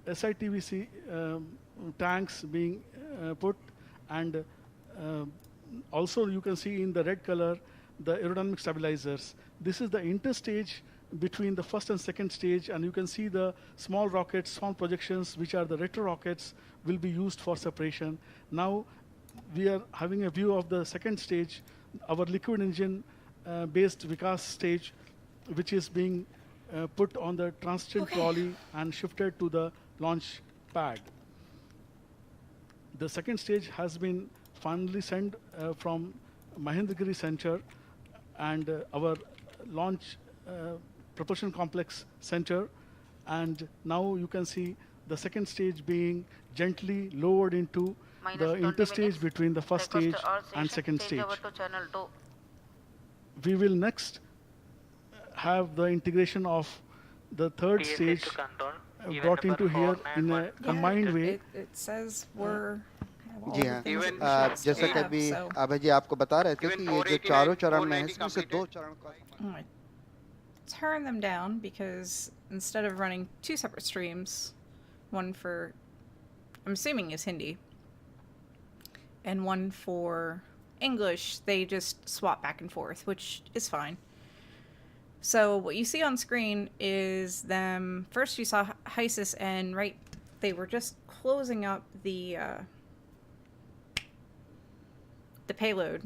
SITVC tanks being put, and also you can see in the red color the aerodynamic stabilizers. This is the interstage between the first and second stage, and you can see the small rockets, small projections, which are the retro rockets, will be used for separation. Now we are having a view of the second stage, our liquid engine based Vikas stage, which is being put on the transition trolley and shifted to the launch pad. The second stage has been finally sent from Mahendragiri Center and our launch propulsion complex center, and now you can see the second stage being gently lowered into the interstage between the first stage and second stage. We will next have the integration of the third stage brought into here in a combined way. It says we're जी हाँ, जैसा कि अभी आभा जी आपको बता रहे थे कि ये जो चारों चरण में है, इसमें से 2 चरण का turn them down because instead of running 2 separate streams, one for, I'm assuming is Hindi, and one for English, they just swap back and forth, which is fine. So what you see on screen is them, first you saw HYSIS, and they were just closing up the payload.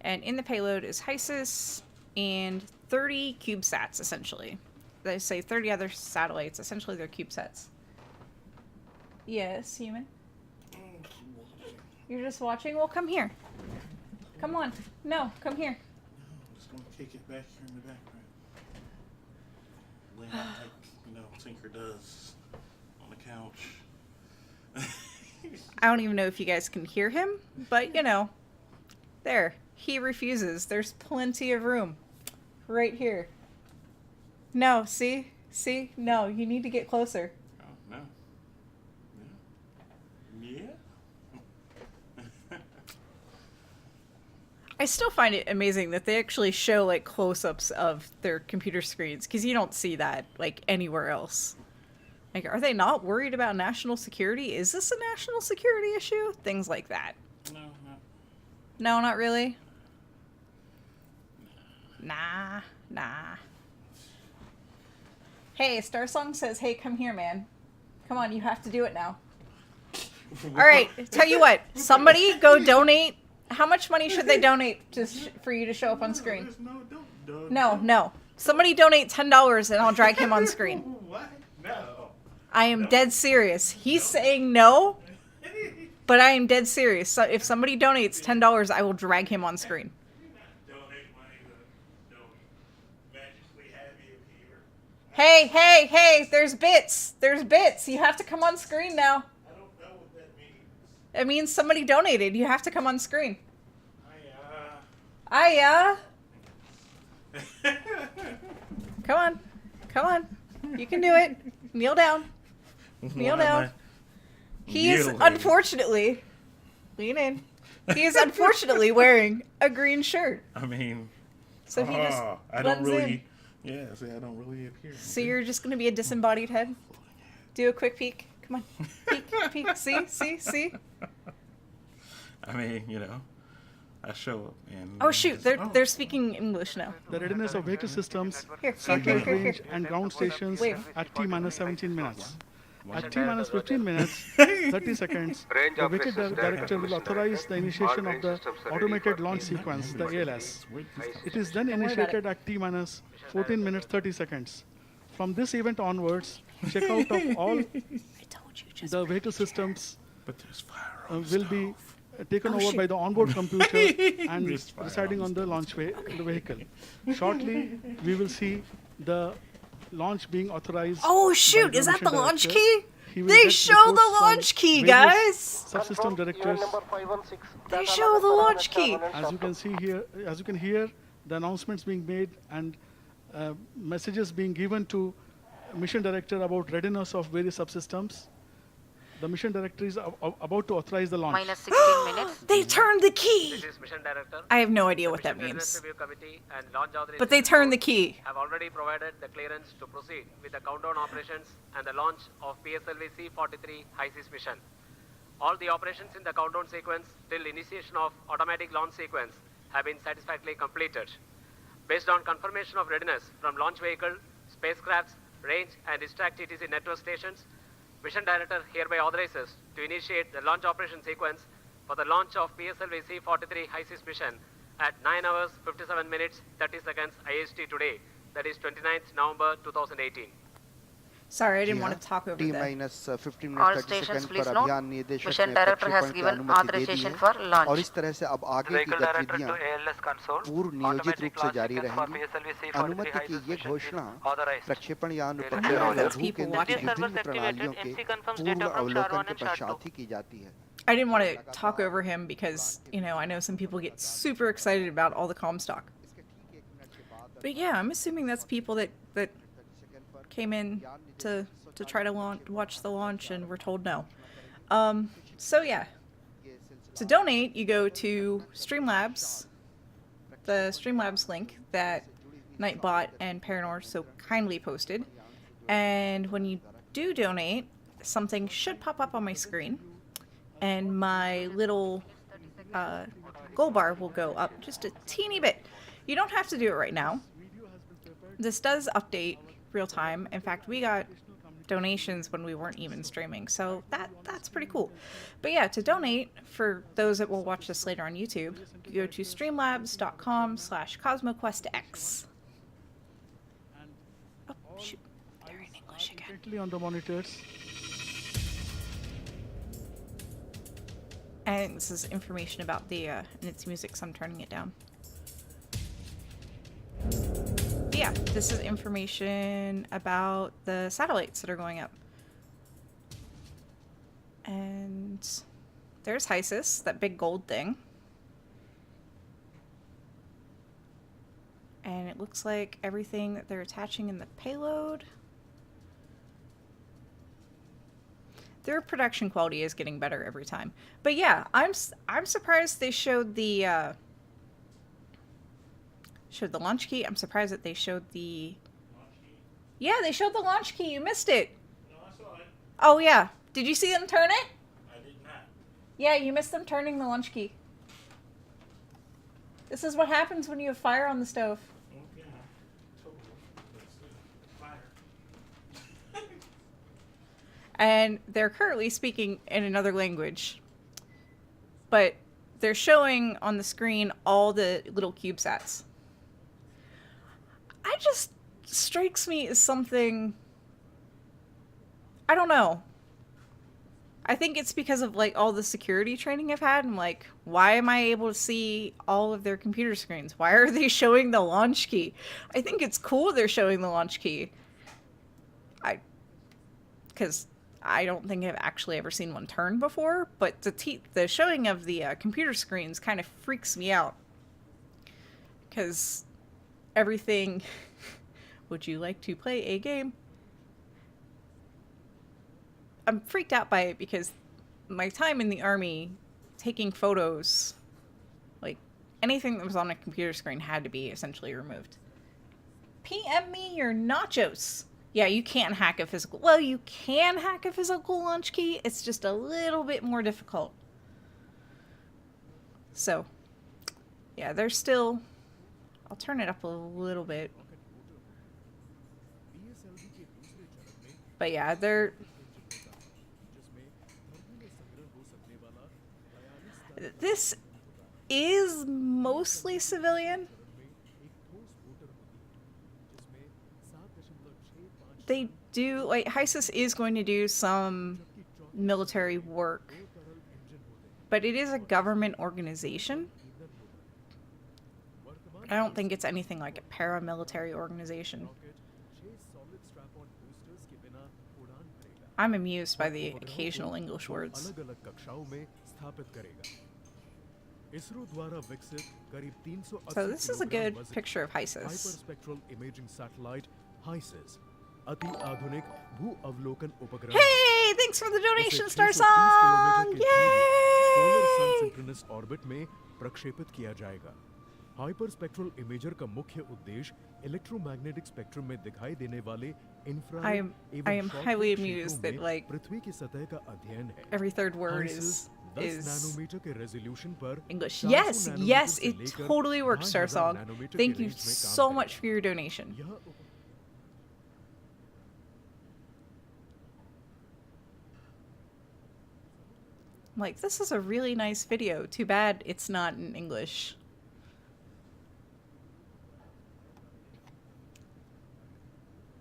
And in the payload is HYSIS and 30 CubeSats, essentially. They say 30 other satellites, essentially they're CubeSats. Yes, human? You're just watching? Well, come here. Come on. No, come here. I'm just going to kick it back here in the background. Lay out like, Tinker does on the couch. I don't even know if you guys can hear him, but, there. He refuses. There's plenty of room. Right here. No, see? See? No, you need to get closer. Oh, no. Yeah? I still find it amazing that they actually show, close-ups of their computer screens, because you don't see that, anywhere else. Are they not worried about national security? Is this a national security issue? Things like that. No. No, not really? Nah. Hey, Starsong says, hey, come here, man. Come on, you have to do it now. All right, tell you what. Somebody go donate. How much money should they donate for you to show up on screen? No. Somebody donate $10 and I'll drag him on screen. What? No. I am dead serious. He's saying no, but I am dead serious. So if somebody donates $10, I will drag him on screen. Hey, there's bits. You have to come on screen now. I don't know what that means. It means somebody donated. You have to come on screen. Hiya. Come on. You can do it. Kneel down. He is unfortunately, lean in. He is unfortunately wearing a green shirt. I mean, so he just blends in. Yeah, see, I don't really appear. So you're just going to be a disembodied head? Do a quick peek. Come on. Peek. See? I mean, I show up and... Oh, shoot. They're speaking English now. The readiness of vehicle systems, Here. satellite range, and ground stations at T-minus 17 minutes. At T-minus 15 minutes, 30 seconds, the vehicle director will authorize the initiation of the automated launch sequence, the ALS. It is then initiated at T-minus 14 minutes 30 seconds. From this event onwards, checkout of all the vehicle systems will be taken over by the onboard computer and residing on the launch vehicle. Shortly, we will see the launch being authorized. Oh shoot, is that the launch key? They show the launch key, guys! Subsystem directors. They show the launch key. As you can hear, the announcements being made and messages being given to mission director about readiness of various subsystems. The mission director is about to authorize the launch. Minus 16 minutes. They turned the key! This is Mission Director. I have no idea The what that Mission means. Readiness Review Committee and Launch Authorization But they turned the Board key. have already provided the clearance to proceed with the countdown operations and the launch of PSLV C-43 HISIS mission. All the operations in the countdown sequence till initiation of automatic launch sequence have been satisfactorily completed. Based on confirmation of readiness from launch vehicle, spacecrafts, range and distract TTC network stations, Mission Director hereby authorizes to initiate the launch operation sequence for the launch of PSLV C-43 HISIS mission at 9 hours 57 minutes 30 seconds IST today, that is 29th November 2018. Sorry, I didn't want to talk over T that. minus 15 All minutes 30 stations second please पर note, अभियान निदेशक Mission ने Director has प्रक्षेपण की given अनुमति दे दी authorization है for launch. और इस तरह से अब आगे की Vehicle Director गतिविधियां to ALS console. पूर्व नियोजित रूप Automatic से launch जारी sequence for रहेंगी PSLV C-43 अनुमति की HISIS ये mission घोषणा is authorized. प्रक्षेपण यान Those उपग्रह people भूकेंद्र watching. की विभिन्न प्रणालियों के पूर्ण अवलोकन के पश्चात ही की जाती है I didn't want to talk over him because, you know, I know some people get super excited about all the Comstock. But yeah, I'm assuming that's people that came in to try to watch the launch and were told no. So yeah, to donate, you go to Streamlabs, the Streamlabs link that Nightbot and Paranor so kindly posted. And when you do donate, something should pop up on my screen. And my little goal bar will go up just a teeny bit. You don't have to do it right now. This does update real time. In fact, we got donations when we weren't even streaming, so that's pretty cool. But yeah, to donate, for those that will watch this later on YouTube, you go to streamlabs.com/CosmoQuestX. Oh shoot, they're in English again. Directly on the monitors. And this is information about the, and it's music, so I'm turning it down. But yeah, this is information about the satellites that are going up. And there's HISIS, that big gold thing. And it looks like everything that they're attaching in the payload. Their production quality is getting better every time. But yeah, I'm surprised they showed the launch key. I'm surprised that they showed the Yeah, they showed the launch key. You missed it. No, I saw it. Oh yeah. Did you see them turn it? I did not. Yeah, you missed them turning the launch key. This is what happens when you have fire on the stove. Okay. Totally. But still, fire. And they're currently speaking in another language. But they're showing on the screen all the little CubeSats. I just strikes me as something, I don't know. I think it's because of like all the security training I've had. I'm like, why am I able to see all of their computer screens? Why are they showing the launch key? I think it's cool they're showing the launch key. Because I don't think I've actually ever seen one turn before, but the showing of the computer screens kind of freaks me out. Because everything... Would you like to play a game? I'm freaked out by it because my time in the army, taking photos, like anything that was on a computer screen had to be essentially removed. PM me your nachos. Yeah, you can't hack a physical... Well, you can hack a physical launch key. It's just a little bit more difficult. So, yeah, they're still... I'll turn it up a little bit. But yeah, they're... This is mostly civilian. They do, like, HISIS is going to do some military work, but it is a government organization. I don't think it's anything like a paramilitary organization. I'm amused by the occasional English words. So this is a good picture of HISIS. Hey, they thanks for the donation, Star Song! Yay! Synchronous orbit में प्रक्षेपित किया जाएगा। Hyper spectral imager का मुख्य उद्देश्य electromagnetic spectrum में दिखाई देने वाले infrared I am highly amused that like पृथ्वी की सतह का अध्ययन है। every third word is 10 nanometre के रेजोल्यूशन पर English. 400 Yes, नैनोमीटर yes, से it लेकर totally works, Star 5000 Song. Nanometre Thank की you रेंज में काम so करेगा। much for your donation. यह Like, this is a really nice video. Too bad it's not in English.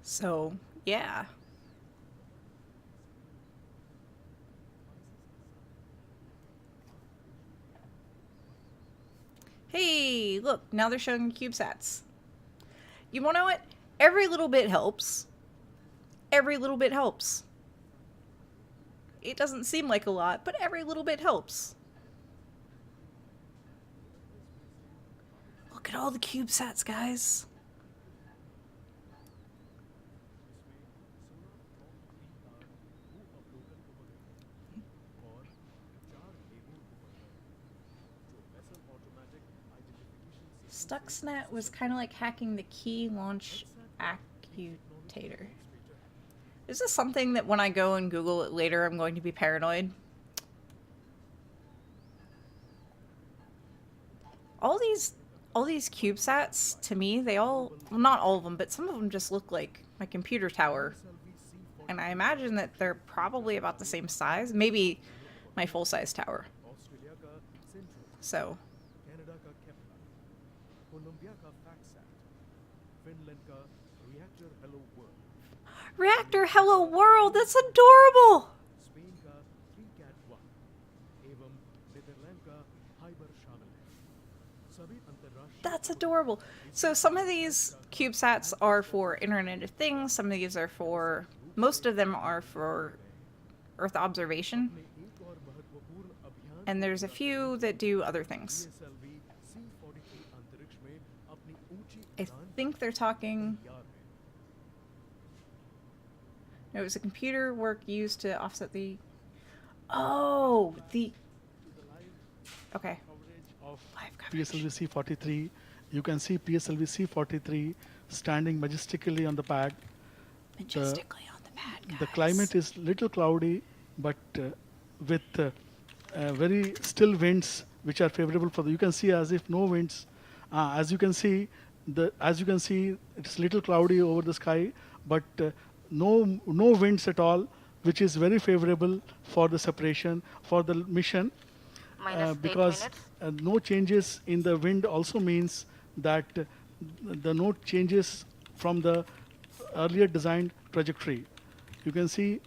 So, yeah. Hey, look, now they're showing CubeSats. You wanna know what? Every little bit helps. Every little bit helps. It doesn't seem like a lot, but every little bit helps. Look at all the CubeSats, guys. Stuxnet was kind of like hacking the key launch actuator. Is this something that when I go and Google it later, I'm going to be paranoid? All these CubeSats, to me, they all, well, not all of them, but some of them just look like my computer tower. And I imagine that they're probably about the same size. Maybe my full-size tower. So. Reactor Hello World, that's adorable! That's adorable. So some of these CubeSats are for Internet of Things, some of these are for, most of them are for Earth observation. And there's a few that do other things. I think they're talking... It was a computer work used to offset the... Oh! The... Okay. Live PSLV C-43. You can see PSLV C-43 standing majestically on the pad. Majestically on the pad, guys. The climate is little cloudy, but with very still winds, which are favorable for the... You can see as if no winds. As you can see, it's little cloudy over the sky, but no winds at all, which is very favorable for the separation for the mission. Because no changes in the wind also means that the no changes from the earlier designed trajectory. You can see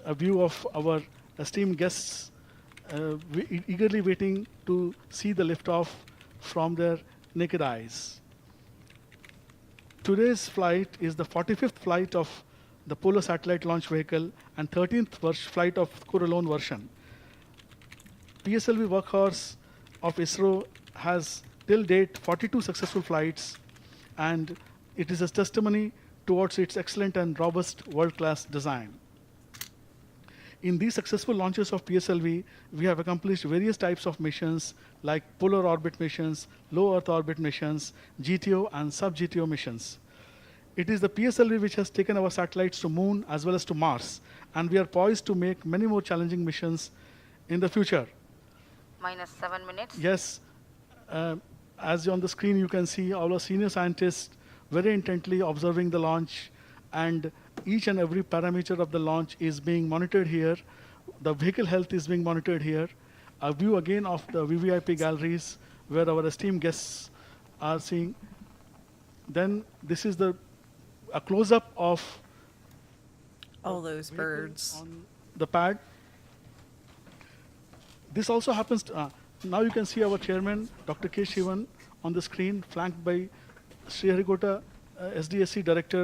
a view of our esteemed guests eagerly waiting to see the liftoff from their naked eyes. Today's flight is the 45th flight of the Polar Satellite Launch Vehicle and 13th flight of Coralone version. PSLV workhorse of ISRO has till date 42 successful flights, and it is a testimony towards its excellent and robust world-class design. In these successful launches of PSLV, we have accomplished various types of missions like polar orbit missions, low Earth orbit missions, GTO and sub-GTO missions. It is the PSLV which has taken our satellites to Moon as well as to Mars, and we are poised to make many more challenging missions in the future. -7 minutes. Yes, as on the screen you can see all our senior scientists very intently observing the launch, and each and every parameter of the launch is being monitored here. The vehicle health is being monitored here. A view again of the VVIP galleries where our esteemed guests are seeing. Then this is a close-up of all those birds on the pad. This also happens to, now you can see our chairman, Dr. K. Shivan, on the screen, flanked by Sri Harikota SDSC Director,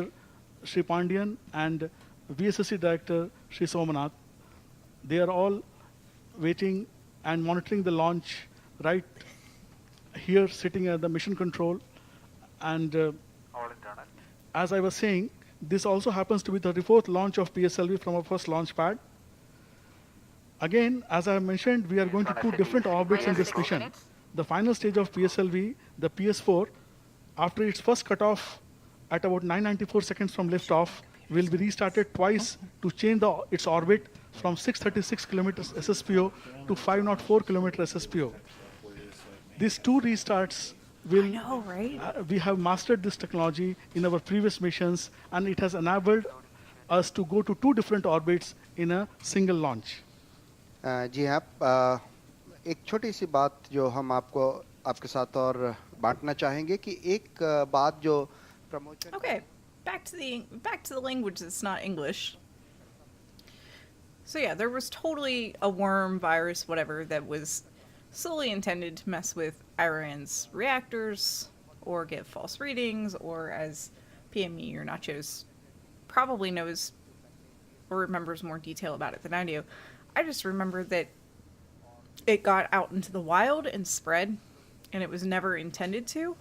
Sri Pandian, and VSSC Director, Sri Somanath. They are all waiting and monitoring the launch right here, sitting at the mission control. And as I was saying, this also happens to be the 34th launch of PSLV from our first launch pad. Again, as I mentioned, we are going to two different orbits in this mission. The final stage of PSLV, the PS4, after its first cutoff at about 994 seconds from liftoff, will be restarted twice to change its orbit from 636 kilometers SSPO to 504 kilometers SSPO. These two restarts will, I know, right? We have mastered this technology in our previous missions, and it has enabled us to go to two different orbits in a single launch. जी हाँ, एक छोटी सी बात जो हम आपको आपके साथ और बांटना चाहेंगे कि एक बात जो promotion Okay, back to the language that's not English. So yeah, there was totally a worm, virus, whatever, that was solely intended to mess with Iran's reactors or give false readings, or as PME or Nachos probably knows or remembers more detail about it than I do. I just remember that it got out into the wild and spread, and it was never intended to,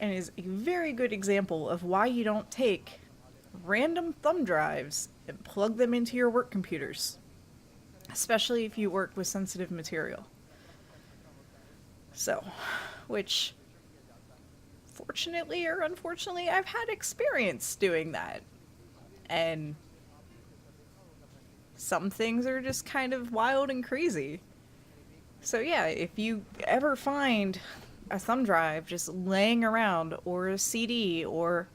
and is a very good example of why you don't take random thumb drives and plug them into your work computers, especially if you work with sensitive material. So, which, fortunately or unfortunately, I've had experience doing that. And some things are just kind of wild and crazy. So yeah, if you ever find a thumb drive just laying around, or a CD, or,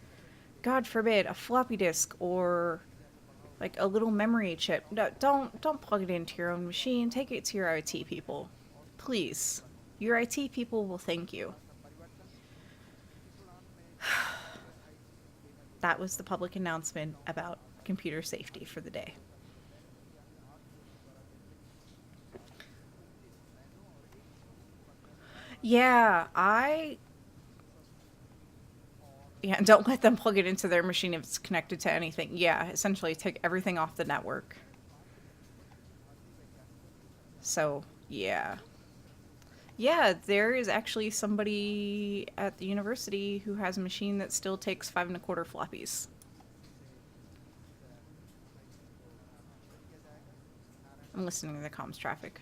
God forbid, a floppy disk, or like a little memory chip, no, don't plug it into your own machine. Take it to your IT people. Please. Your IT people will thank you. That was the public announcement about computer safety for the day. Yeah, don't let them plug it into their machine if it's connected to anything. Yeah, essentially take everything off the network. So, yeah. Yeah, there is actually somebody at the university who has a machine that still takes 5 1/4 floppies. I'm listening to the comms traffic.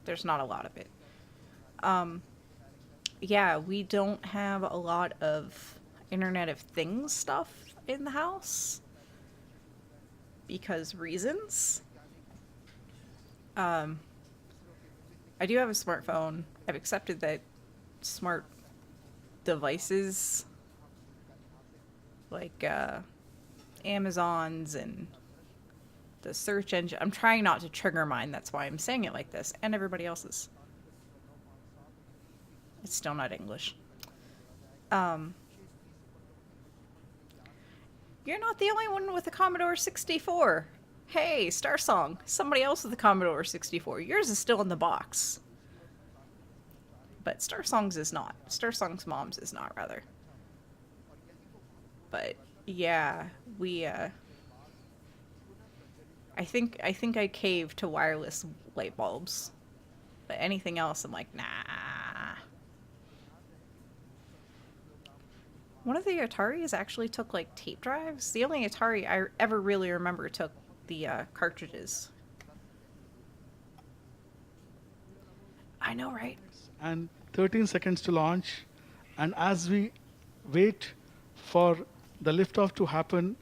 There's not a lot of it. Yeah, we don't have a lot of Internet of Things stuff in the house because reasons. I do have a smartphone. I've accepted that smart devices like Amazon's and the search engine. I'm trying not to trigger mine. That's why I'm saying it like this, and everybody else's. It's still not English. You're not the only one with a Commodore 64. Hey, Star Song. Somebody else with a Commodore 64. Yours is still in the box. But Star Song's is not. Star Song's mom's is not, rather. But yeah, we I think I cave to wireless light bulbs. But anything else, I'm like, nah. One of the Ataris actually took like tape drives. The only Atari I ever really remember took the cartridges. I know, right? And 13 seconds to launch. And as we wait for the liftoff to happen,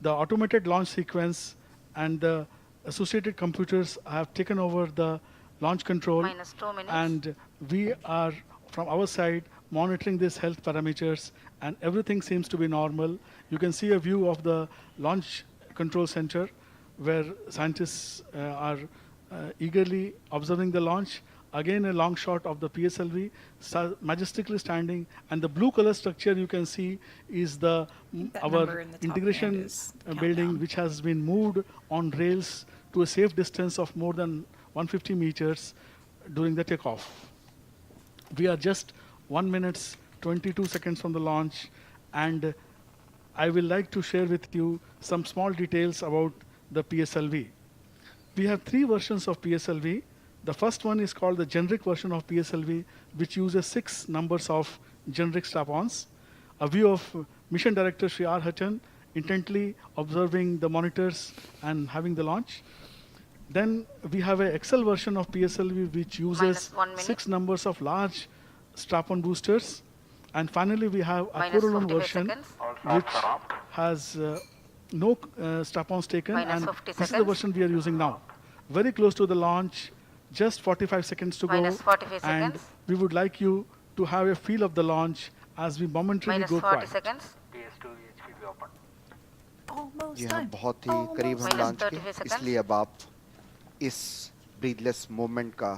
the automated launch sequence and the associated computers have taken over the launch control. Minus 2 minutes. And we are, from our side, monitoring these health parameters, and everything seems to be normal. You can see a view of the launch control center where scientists are eagerly observing the launch. Again, a long shot of the PSLV majestically standing, and the blue color structure you can see is our integration building, which has been moved on rails to a safe distance of more than 150 meters during the takeoff. We are just 1 minute 22 seconds from the launch, and I will like to share with you some small details about the PSLV. We have 3 versions of PSLV. The first one is called the generic version of PSLV, which uses 6 numbers of generic strap-ons. A view of Mission Director Sri R. Hutton intently observing the monitors and having the launch. Then we have a Excel version of PSLV which uses -1 minute. 6 numbers of large strap-on boosters. And finally, we have a Minus Corolon 55 version seconds. which has no strap-ons taken, Minus and 50 this is the seconds. version we are using now. Very close to the launch, just 45 seconds to Minus go, 45 and seconds. we would like you to have a feel of the launch as we momentarily Minus go 40 quiet. seconds. Almost जी हाँ, done. बहुत ही करीब हम Minus launch 35 के, seconds. इसलिए अब आप इस breathless moment का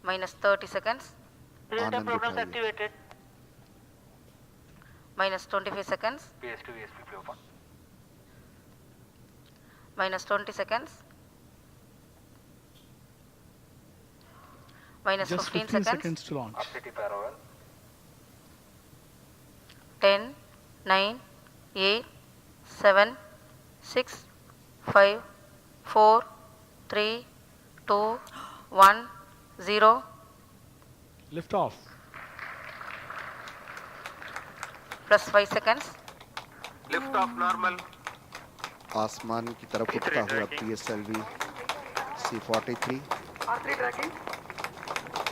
Minus 30 seconds. आनंद उठाइए. Minus 25 seconds. Minus 20 seconds. Minus Just 15 15 seconds. seconds to launch. 10, 9, 8, 7, 6, 5, 4, 3, 2, 1, 0. Lift off. Plus 5 seconds. Lift off normal. आसमान की तरफ उठता हुआ PSLV C-43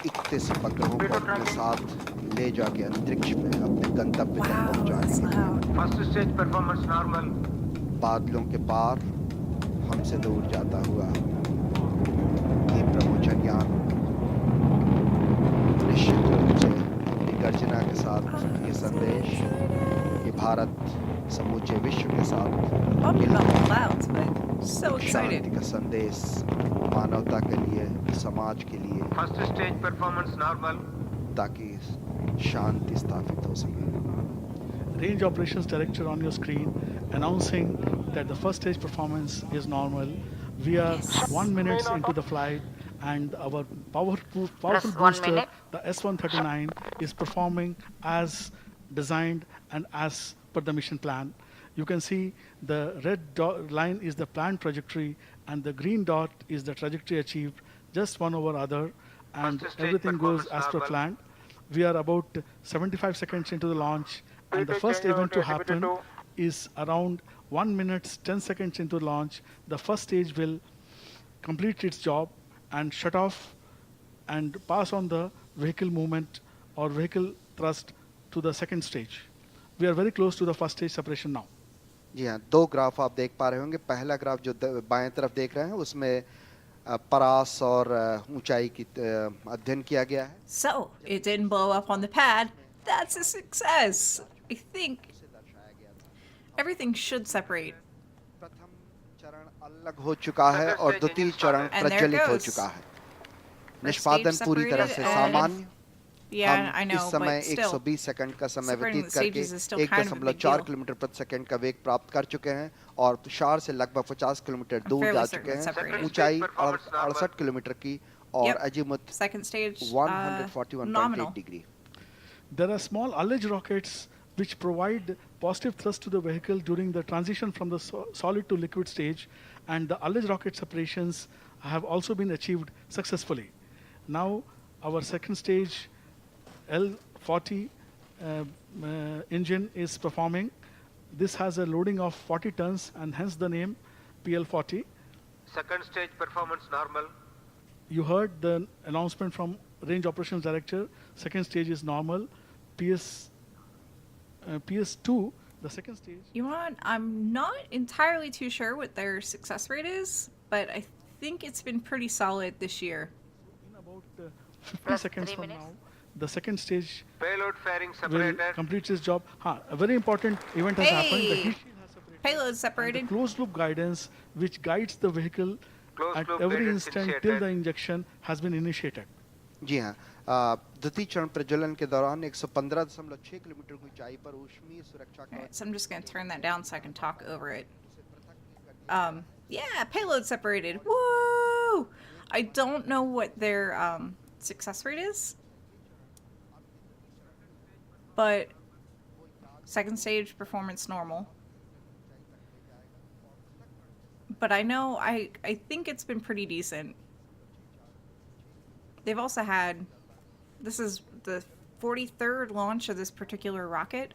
31 उपग्रहों को अपने साथ ले जाके अंतरिक्ष में अपने गंतव्य तक Wow, that's पहुंचाएगा. loud. First stage performance normal. बादलों के पार हमसे दूर जाता हुआ ये ब्रह्मचर्यान निश्चित रूप से अपनी गर्जना के साथ ये संदेश कि भारत समूचे विश्व के साथ Bumping up the clouds, but so Shanti excited. का संदेश मानवता के लिए, समाज के लिए, First stage performance normal. ताकि शांति स्थापित हो सके. Range Operations Director on your screen announcing that the first stage performance is normal. We are 1 minute into the flight, and our powerful Plus 1 booster, minute. the S-139, is performing as designed and as per the mission plan. You can see the red line is the planned trajectory, and the green dot is the trajectory achieved, just one over other, and First stage everything goes performance as per normal. planned. We are about 75 seconds into the launch, and the first event to happen is around 1 minute 10 seconds into launch. The first stage will complete its job and shut off and pass on the vehicle movement or vehicle thrust to the second stage. We are very close to the first stage separation now. जी हाँ, दो graph आप देख पा रहे होंगे. पहला graph जो बाएं तरफ देख रहे हैं उसमें परास और ऊंचाई की अध्ययन किया गया है. So, it didn't blow up on the pad. That's a success. I think everything should separate. प्रथम चरण अलग हो चुका है और द्वितीय चरण And there प्रज्वलित हो goes. चुका है. First निष्पादन stage पूरी तरह से separated and- सामान्य. Yeah, I हम know, इस समय but still. 120 सेकंड का समय separating व्यतीत the करके stages is still kind of a big 1.4 deal. Kilometre प्रति सेकंड का वेग प्राप्त कर चुके हैं और तुषार से लगभग 50 किलोमीटर दूर fairly जा certain चुके it's हैं. separated. ऊंचाई Performance normal. 68 किलोमीटर की और Yep. Azimuth Second stage, 141.8 nominal. Degree. There are small ullage rockets which provide positive thrust to the vehicle during the transition from the solid to liquid stage, and the ullage rocket separations have also been achieved successfully. Now, our second stage L40 engine is performing. This has a loading of 40 tons, and hence the name PL40. Second stage performance normal. You heard the announcement from Range Operations Director. Second stage is normal. PS2, the second stage. You know what? I'm not entirely too sure what their success rate is, but I think it's been pretty solid this year. In about 50 Plus seconds 3 from minutes. now, the second stage Payload fairing will separated. complete its job. A very important event has happened. The Hey! heat shield has separated. Payload And the separated. closed loop guidance, which guides the vehicle Closed at loop every guidance instant till initiated. the injection, has been initiated. जी हाँ, द्वितीय चरण प्रज्वलन के दौरान 115.6 kilometre की ऊंचाई पर ऊष्मीय सुरक्षा का Alright, so I'm just going to turn that down so I can talk over it. Yeah, payload separated. Woo! I don't know what their success rate is, but second stage performance normal. But I know, I think it's been pretty decent. They've also had, this is the 43rd launch of this particular rocket,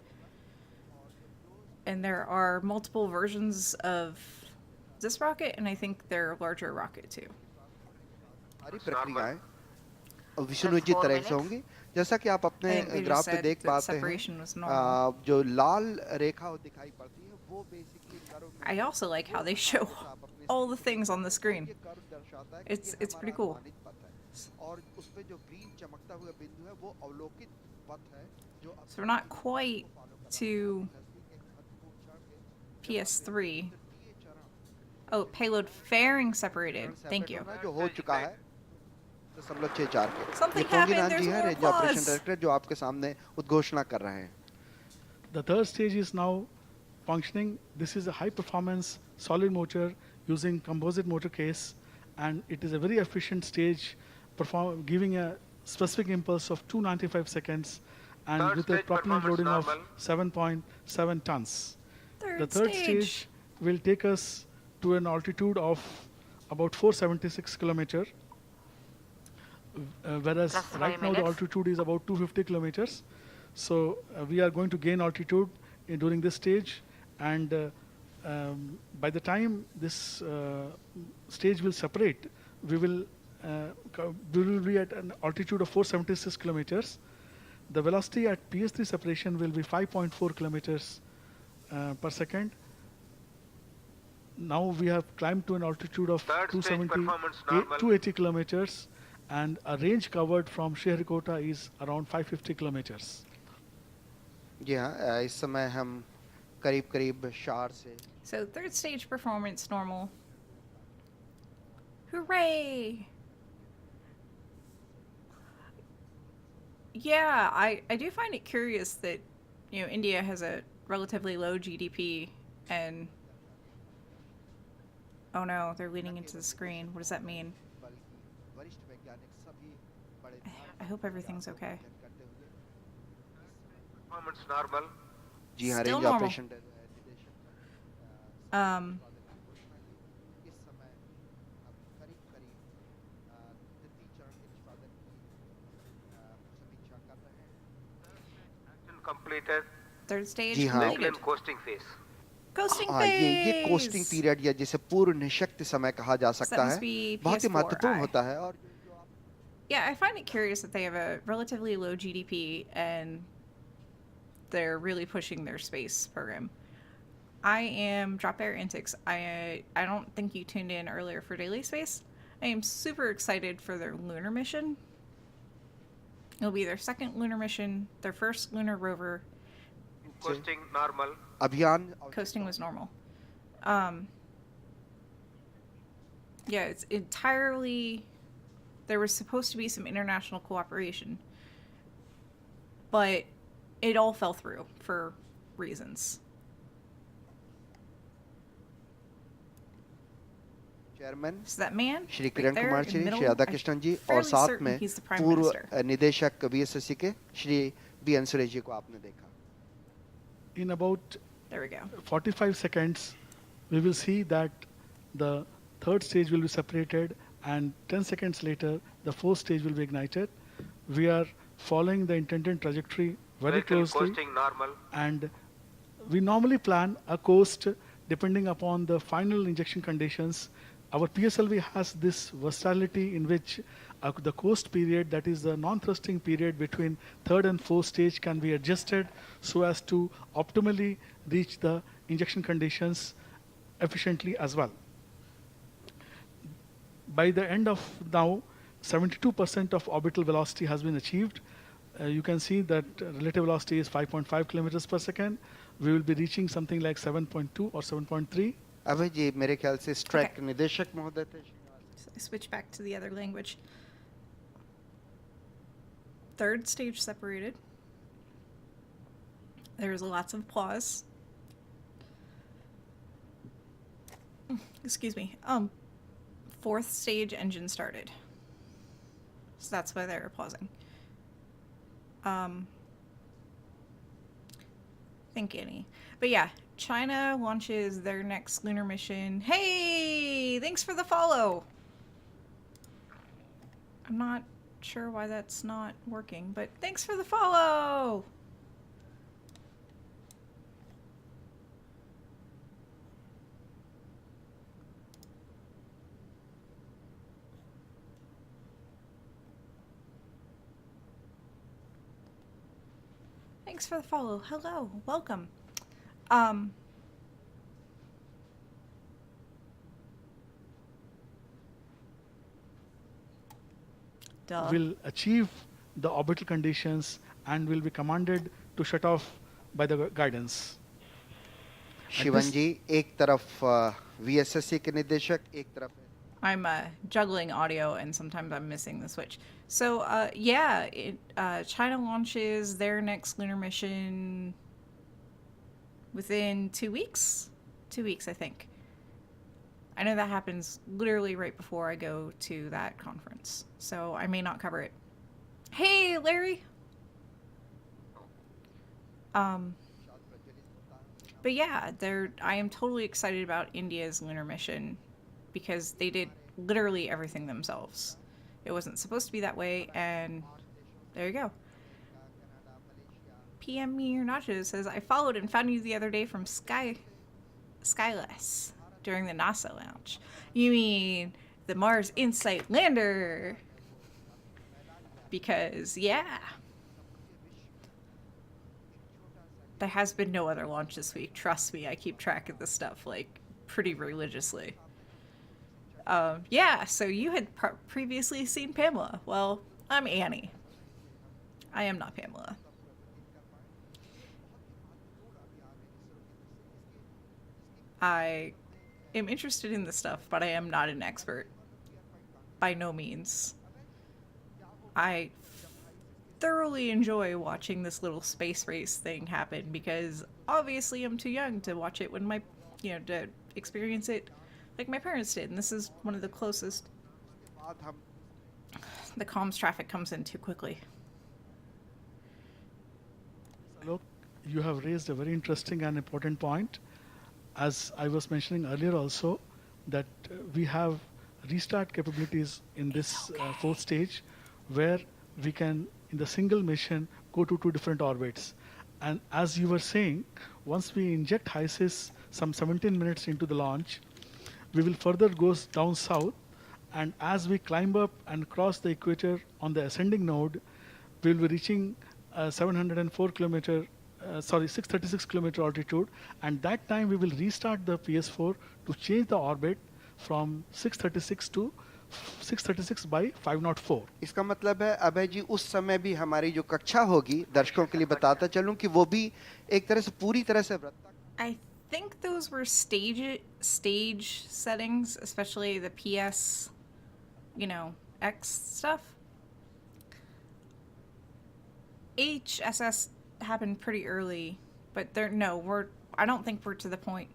and there are multiple versions of this rocket, and I think their larger rocket too. सारी प्रक्रियाएं Vishnu Plus जी 4 तरह से minutes. होंगी जैसा कि आप अपने I think they just graph पे said देख that पाते हैं separation was normal. जो लाल रेखा दिखाई पड़ती है वो basically I also like how they show all the things on the screen. ये कर्व दर्शाता है कि It's ये pretty हमारा cool. अनुमानित पथ है और उस पे जो ग्रीन चमकता हुआ बिंदु है वो अवलोकित पथ है जो So we're not quite to PS3. Oh, payload fairing separated. Thank you. जो हो चुका है 0.64 के Something ये पोंगी happened. नान There's जी है more range operation applause. Director जो आपके सामने उद्घोषणा कर रहे हैं The third stage is now functioning. This is a high performance solid motor using composite motor case, and it is a very efficient stage, giving a specific impulse of 295 seconds and Third with a stage propellant loading of performance 7.7 tons. The Third third stage. stage will take us to an altitude of about 476 kilometer, whereas Plus 5 right now the minutes. altitude is about 250 kilometers. So we are going to gain altitude during this stage, and by the time this stage will separate, we will be at an altitude of 476 kilometers. The velocity at PS3 separation will be 5.4 kilometers per second. Now we have climbed to an altitude of Third stage 270, performance normal. 280 kilometers, and a range covered from Sriharikota is around 550 kilometers. जी हाँ इस समय हम करीब करीब शार से So third stage performance normal. Hooray! Yeah, I do find it curious that, you know, India has a relatively low GDP and oh no, they're leaning into the screen. What does that mean? बल्कि वरिष्ठ वैज्ञानिक सभी बड़े I hope everything's okay. करते हुए Performance normal. जी हाँ Still range normal. Operation निदेशक Um, इस समय हम करीब करीब तृतीय चरण के निष्पादन की समीक्षा कर रहे हैं Action completed. third stage जी हाँ। completed. Decline coasting phase. Coasting हाँ ये phase. कोस्टिंग पीरियड या जिसे पूर्व निशक्त समय कहा जा सकता must है be बहुत ही PS4, महत्वपूर्ण I- होता है और जो आप Yeah, I find it curious that they have a relatively low GDP and they're really pushing their space program. I am Drop Air Antics. I don't think you tuned in earlier for Daily Space. I am super excited for their lunar mission. It'll be their second lunar mission, their first lunar rover. Coasting normal. अभियान Coasting was normal. Yeah, it's entirely. There was supposed to be some international cooperation, but it all fell through for reasons. Chairman So that man, Shri right Kiran there Kumar in Shri the middle, Shri Radha I'm Krishnan ji और fairly साथ certain में he's the prime पूर्व minister. निदेशक BSSC के Shri B N Suresh ji को आपने देखा In about There we go. 45 seconds, we will see that the third stage will be separated, and 10 seconds later, the fourth stage will be ignited. We are following the intended trajectory very Vehicle closely, coasting normal. and we normally plan a coast depending upon the final injection conditions. Our PSLV has this versatility in which the coast period, that is the non-thrusting period between third and fourth stage, can be adjusted so as to optimally reach the injection conditions efficiently as well. By the end of now, 72% of orbital velocity has been achieved. You can see that relative velocity is 5.5 kilometers per second. We will be reaching something like 7.2 or 7.3. अभय जी मेरे ख्याल से strike निदेशक महोदय थे So I switch back to the other language. Third stage separated. There was lots of applause. Excuse me. Fourth stage engine started. So that's why they're applauding. Think any. But yeah, China launches their next lunar mission. Hey, thanks for the follow. I'm not sure why that's not working, but thanks for the follow. thanks for the follow. Hello, welcome. Duh. Will achieve the orbital conditions and will be commanded to shut off by the guidance. Sivan जी, एक तरफ VSSC के निदेशक, एक तरफ I'm juggling audio and sometimes I'm missing the switch. So yeah, China launches their next lunar mission within 2 weeks. 2 weeks, I think. I know that happens literally right before I go to that conference, so I may not cover it. Hey, Larry! But yeah, I am totally excited about India's lunar mission because they did literally everything themselves. It wasn't supposed to be that way, and there you go. PM Me or Nacho says, I followed and found you the other day from Skyless during the NASA launch. You mean the Mars Insight lander? Because, yeah. There has been no other launch this week. Trust me, I keep track of this stuff, like, pretty religiously. Yeah, so you had previously seen Pamela. Well, I'm Annie. I am not Pamela. I am interested in this stuff, but I am not an expert. By no means. I thoroughly enjoy watching this little space race thing happen because obviously I'm too young to watch it when to experience it like my parents did, and this is one of the closest. The comms traffic comes in too quickly. Look, you have raised a very interesting and important point. As I was mentioning earlier also, that we have restart capabilities in this fourth stage where we can, in the single mission, go to 2 different orbits. And as you were saying, once we inject HISIS some 17 minutes into the launch, we will further go down south, and as we climb up and cross the equator on the ascending node, we will be reaching 636 kilometer altitude, and that time we will restart the PS4 to change the orbit from 636 to 636 by 504. इसका मतलब है अभय जी, उस समय भी हमारी जो कक्षा होगी, दर्शकों के लिए बताता चलूं कि वो भी एक तरह से पूरी तरह से I think those were stage settings, especially the PS, X stuff. HSS happened pretty early, but I don't think we're to the point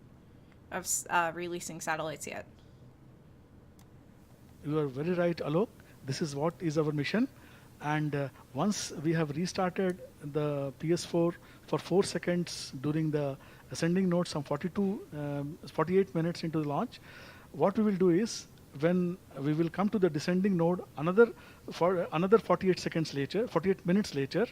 of releasing satellites yet. You are very right, Alok. This is what is our mission. And once we have restarted the PS4 for 4 seconds during the ascending node, some 48 minutes into the launch, what we will do is, when we will come to the descending node another 48 minutes later,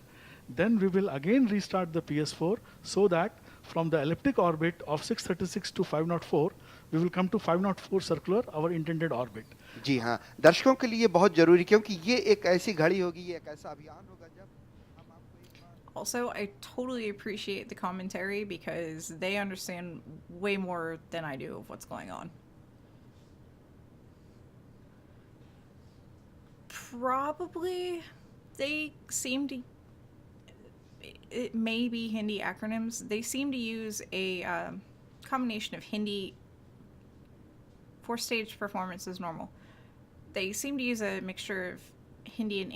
then we will again restart the PS4 so that from the elliptic orbit of 636 to 504, we will come to 504 circular, our intended orbit. जी हाँ, दर्शकों के लिए बहुत जरूरी, क्योंकि ये एक ऐसी घड़ी होगी, ये एक ऐसा अभियान होगा जब हम आपको Also, I totally appreciate the commentary because they understand way more than I do of what's going on. Probably they seem to, it may be Hindi acronyms, they seem to use a combination of Hindi. 4-stage performance is normal. They seem to use a mixture of Hindi and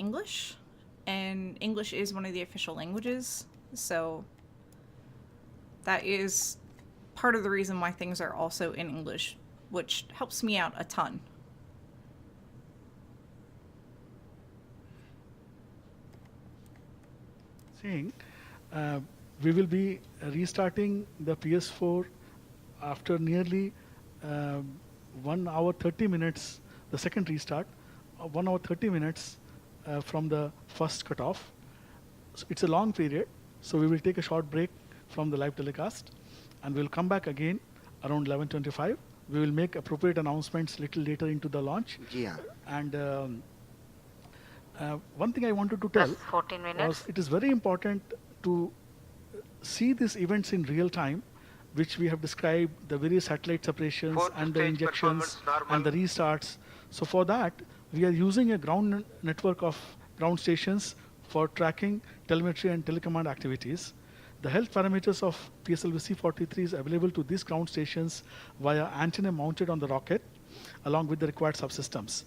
English is one of the official languages, so that is part of the reason why things are also in English, which helps me out a ton. Saying, we will be restarting the PS4 after nearly 1 hour 30 minutes, the second restart, 1 hour 30 minutes from the first cutoff. So it's a long period, so we will take a short break from the live telecast and we'll come back again around 11:25. We will make appropriate announcements little later into the launch. Yeah. And one thing I wanted to tell 14 minutes. was it is very important to see these events in real time, which we have described, the various satellite separations Fourth and the stage injections performance normal. and the restarts. So for that, we are using a ground network of ground stations for tracking telemetry and telecommand activities. The health parameters of PSLV C-43 is available to these ground stations via antenna mounted on the rocket, along with the required subsystems.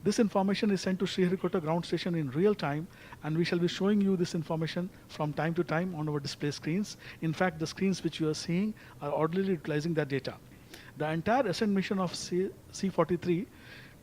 This information is sent to Sriharikota ground station in real time, and we shall be showing you this information from time to time on our display screens. In fact, the screens which you are seeing are orderly utilizing that data. The entire ascent mission of C-43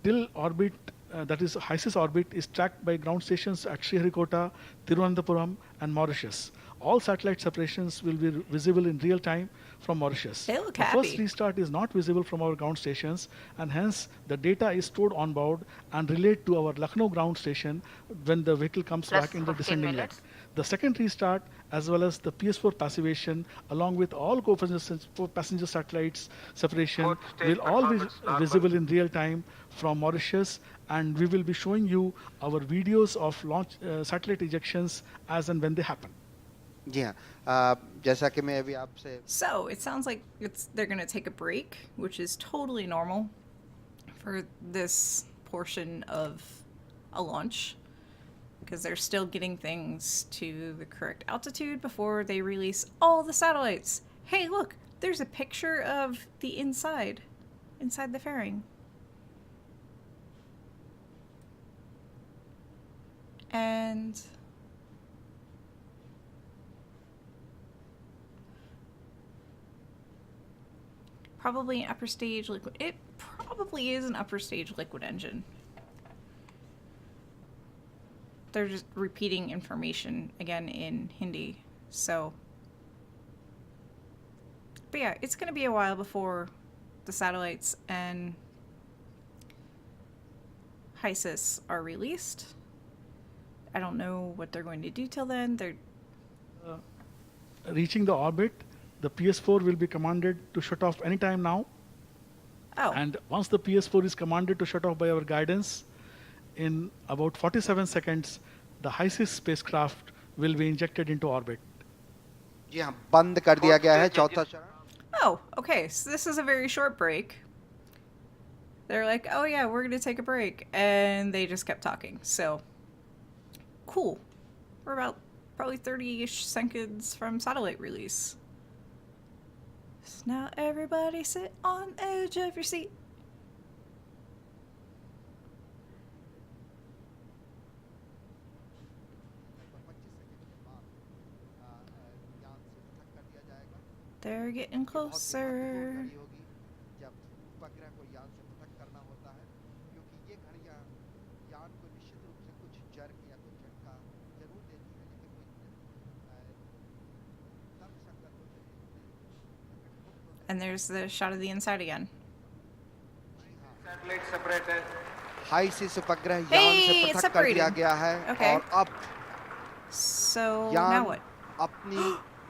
till orbit, that is HISIS orbit, is tracked by ground stations at Sriharikota, Thiruvananthapuram, and Mauritius. All satellite separations will be visible in real time from Mauritius. They look The happy. first restart is not visible from our ground stations, and hence the data is stored on board and relayed to our Lucknow ground station when the vehicle comes Plus back in the 15 descending leg. minutes. The second restart, as well as the PS4 passivation, along with all passenger satellites separation, Fourth stage will all be performance normal. visible in real time from Mauritius, and we will be showing you our videos of launch satellite ejections as and when they happen. जी हाँ, जैसा कि मैं अभी आपसे So it sounds like they're going to take a break, which is totally normal for this portion of a launch, because they're still getting things to the correct altitude before they release all the satellites. Hey, look, there's a picture of the inside the fairing. And probably an upper stage liquid. It probably is an upper stage liquid engine. They're just repeating information again in Hindi. So, but yeah, it's going to be a while before the satellites and HISIS are released. I don't know what they're going to do till then. They're Reaching the orbit, the PS4 will be commanded to shut off anytime now. oh, And once the PS4 is commanded to shut off by our guidance, in about 47 seconds, the HISIS spacecraft will be injected into orbit. जी हाँ बंद कर दिया गया है चौथा चरण oh, okay. So this is a very short break. They're like, oh yeah, we're gonna take a break, and they just kept talking. So cool. We're about probably 30-ish seconds from satellite release. So now everybody sit on the edge of your seat. They're getting closer. जब उपग्रह को यान से पृथक करना होता है क्योंकि ये घड़ियां यान को निश्चित रूप से कुछ जर्क या कुछ झटका जरूर देती है लेकिन कोई तर्कसंगत होते हैं And there's the shot of the inside again. Satellite separated. HySIS उपग्रह यान Hey, से it's पृथक कर दिया separated. गया है Okay. और अब So now यान what? अपनी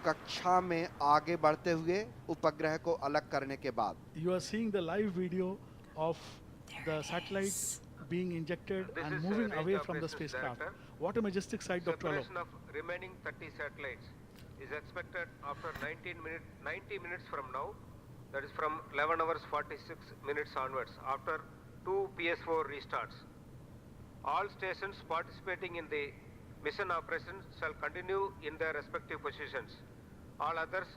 कक्षा में आगे बढ़ते हुए उपग्रह को अलग करने के बाद You are seeing the live video of the satellite being injected This and is moving range away from the operations spacecraft. director. What a majestic sight, Dr. Alok. Separation of remaining 30 satellites is expected after 90 minutes from now. That is from 11 hours 46 minutes onwards after 2 PS4 restarts. All stations participating in the mission operation shall continue in their respective positions. All others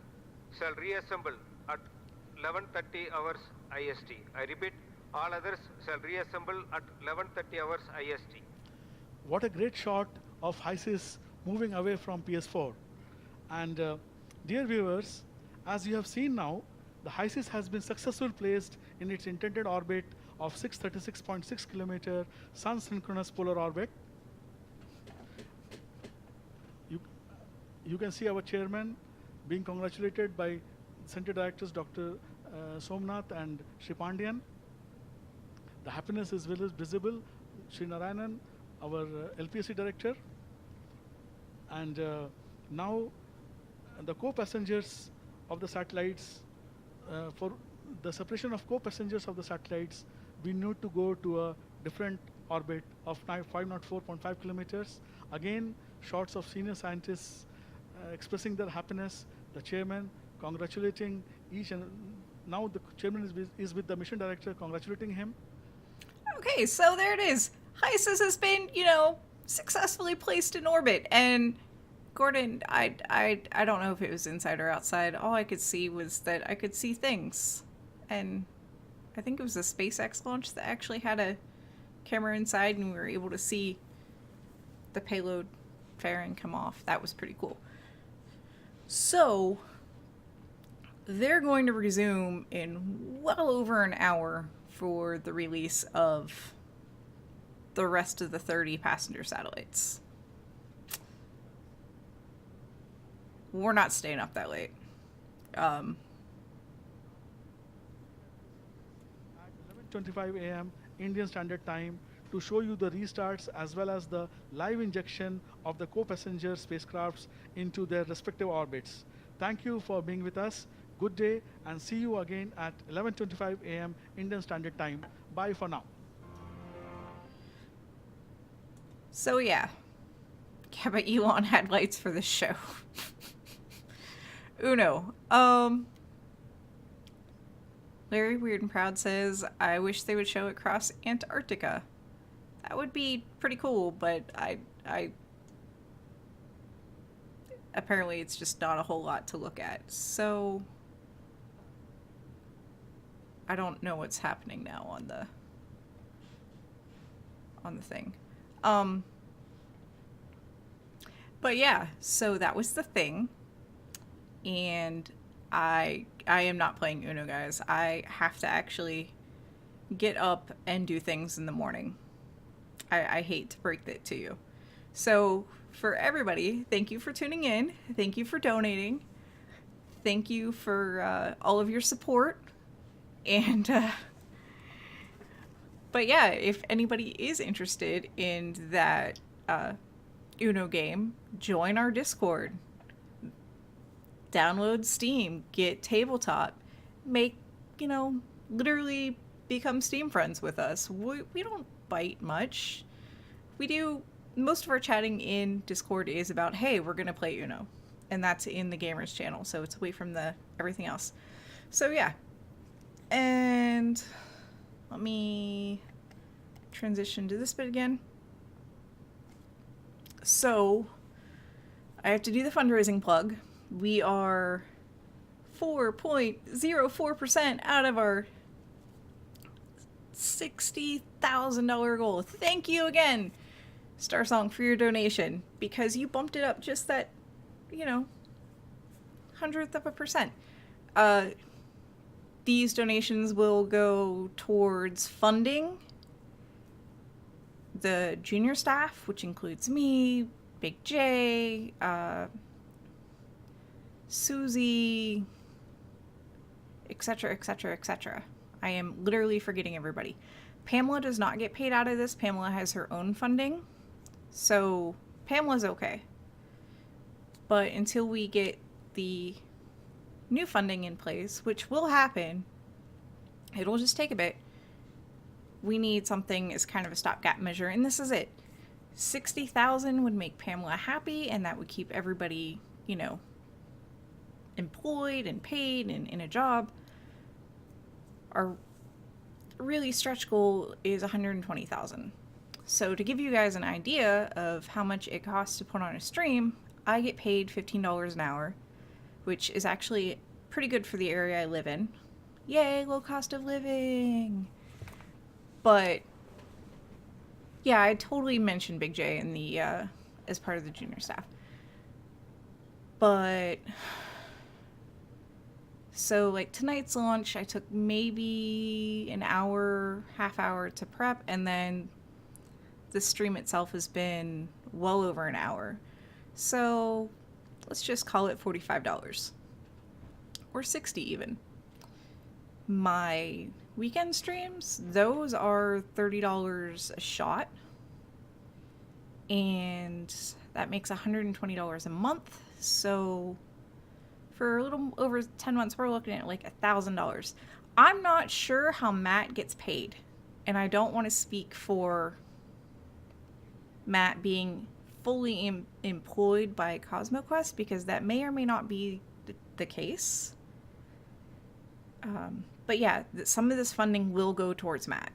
shall reassemble at 11:30 hours IST. I repeat, all others shall reassemble at 11:30 hours IST. What a great shot of HISIS moving away from PS4. And dear viewers, as you have seen now, the HISIS has been successfully placed in its intended orbit of 636.6 kilometer sun synchronous polar orbit. You can see our chairman being congratulated by Center Directors Dr. Somnath and Shri Pandian. The happiness is visible. Shri Narayanan, our LPSC Director. And now the co-passengers of the satellites, for the separation of co-passengers of the satellites, we need to go to a different orbit of 504.5 kilometers. Again, shots of senior scientists expressing their happiness. The chairman congratulating each and now the chairman is with the mission director congratulating him. Okay, so there it is. HISIS has been, successfully placed in orbit. And Gordon, I don't know if it was inside or outside. All I could see was that I could see things. And I think it was a SpaceX launch that actually had a camera inside and we were able to see the payload fairing come off. That was pretty cool. So they're going to resume in well over an hour for the release of the rest of the 30 passenger satellites. We're not staying up that late. At 11:25 a.m. Indian Standard Time to show you the restarts as well as the live injection of the co-passenger spacecrafts into their respective orbits. Thank you for being with us. Good day and see you again at 11:25 a.m. Indian Standard Time. Bye for now. So yeah, but Elon had lights for this show. Uno. Larry Weird and Proud says, I wish they would show it across Antarctica. That would be pretty cool, but I apparently it's just not a whole lot to look at. So I don't know what's happening now on the thing. But yeah, so that was the thing. And I am not playing Uno, guys. I have to actually get up and do things in the morning. I hate to break that to you. So for everybody, thank you for tuning in. Thank you for donating. Thank you for all of your support. And but yeah, if anybody is interested in that Uno game, join our Discord. Download Steam, get Tabletop, make, literally become Steam friends with us. We don't bite much. We do, most of our chatting in Discord is about, hey, we're going to play Uno. And that's in the Gamers channel, so it's away from everything else. So yeah. And let me transition to this bit again. So I have to do the fundraising plug. We are 4.04% out of our $60,000 goal. Thank you again, Starsong, for your donation, because you bumped it up just that, 100th of a percent. These donations will go towards funding the junior staff, which includes me, Big J, Susie, etc., etc., etc. I am literally forgetting everybody. Pamela does not get paid out of this. Pamela has her own funding. So Pamela's okay. But until we get the new funding in place, which will happen, it'll just take a bit. We need something as kind of a stopgap measure, and this is it. 60,000 would make Pamela happy, and that would keep everybody, employed and paid and in a job. Our really stretch goal is 120,000. So to give you guys an idea of how much it costs to put on a stream, I get paid $15 an hour, which is actually pretty good for the area I live in. Yay, low cost of living. But yeah, I totally mentioned Big J in the as part of the junior staff. But so like tonight's launch, I took maybe an hour, half hour to prep, and then the stream itself has been well over an hour. So let's just call it $45 or $60 even. My weekend streams, those are $30 a shot, and that makes $120 a month. So for a little over 10 months, we're looking at like $1,000. I'm not sure how Matt gets paid, and I don't want to speak for Matt being fully employed by CosmoQuest, because that may or may not be the case. But yeah, some of this funding will go towards Matt.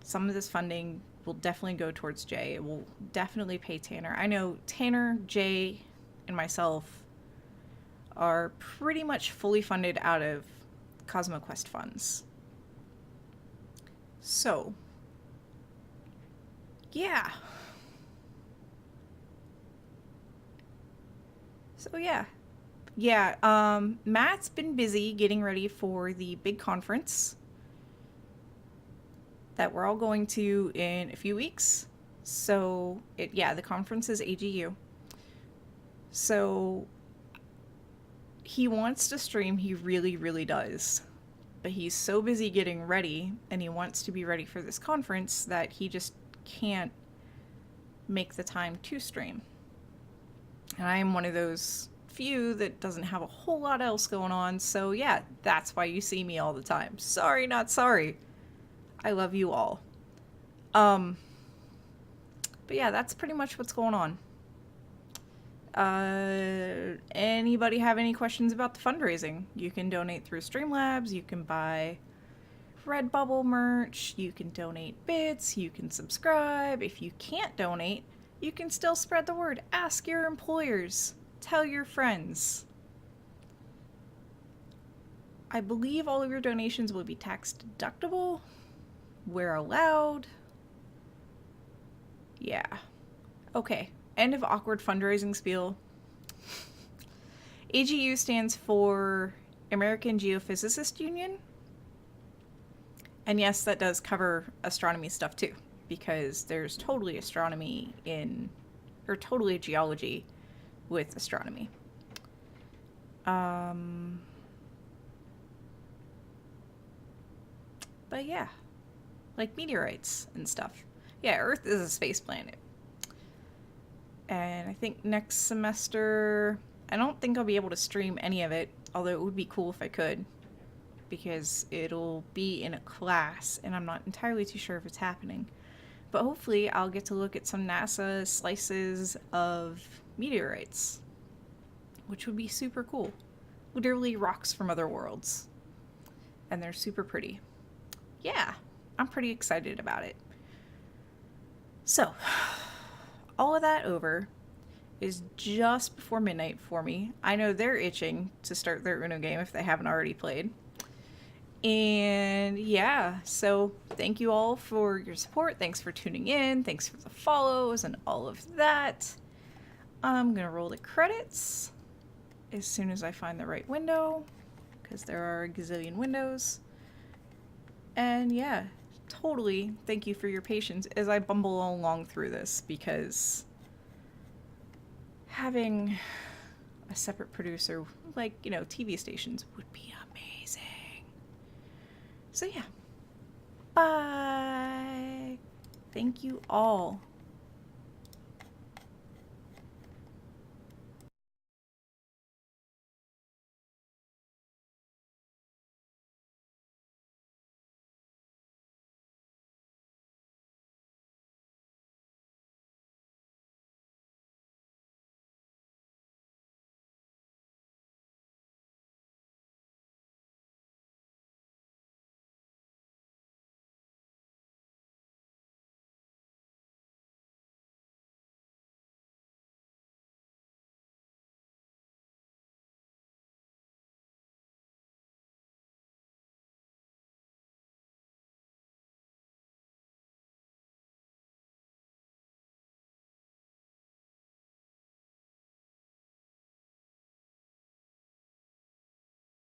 Some of this funding will definitely go towards Jay. It will definitely pay Tanner. I know Tanner, Jay, and myself are pretty much fully funded out of CosmoQuest funds. So, yeah. So yeah. Yeah, Matt's been busy getting ready for the big conference that we're all going to in a few weeks. So, the conference is AGU. So, he wants to stream, he really, really does. But he's so busy getting ready, and he wants to be ready for this conference, that he just can't make the time to stream. And I am one of those few that doesn't have a whole lot else going on, so yeah, that's why you see me all the time. Sorry, not sorry. I love you all. But yeah, that's pretty much what's going on. Anybody have any questions about the fundraising? You can donate through Streamlabs, you can buy Redbubble merch, you can donate bits, you can subscribe. If you can't donate, you can still spread the word. Ask your employers. Tell your friends. I believe all of your donations will be tax deductible. We're allowed. Yeah. Okay. End of awkward fundraising spiel. AGU stands for American Geophysicist Union. And yes, that does cover astronomy stuff too, because there's totally astronomy or totally geology with astronomy. But yeah, like meteorites and stuff. Yeah, Earth is a space planet. And I think next semester, I don't think I'll be able to stream any of it, although it would be cool if I could, because it'll be in a class, and I'm not entirely too sure if it's happening. But hopefully I'll get to look at some NASA slices of meteorites, which would be super cool. Literally rocks from other worlds. And they're super pretty. Yeah, I'm pretty excited about it. So, all of that over is just before midnight for me. I know they're itching to start their Uno game if they haven't already played. And yeah, so thank you all for your support. Thanks for tuning in. Thanks for the follows and all of that. I'm going to roll the credits as soon as I find the right window, because there are a gazillion windows. And yeah, totally thank you for your patience as I bumble along through this, because having a separate producer, like, TV stations would be amazing. So yeah, bye. Thank you all.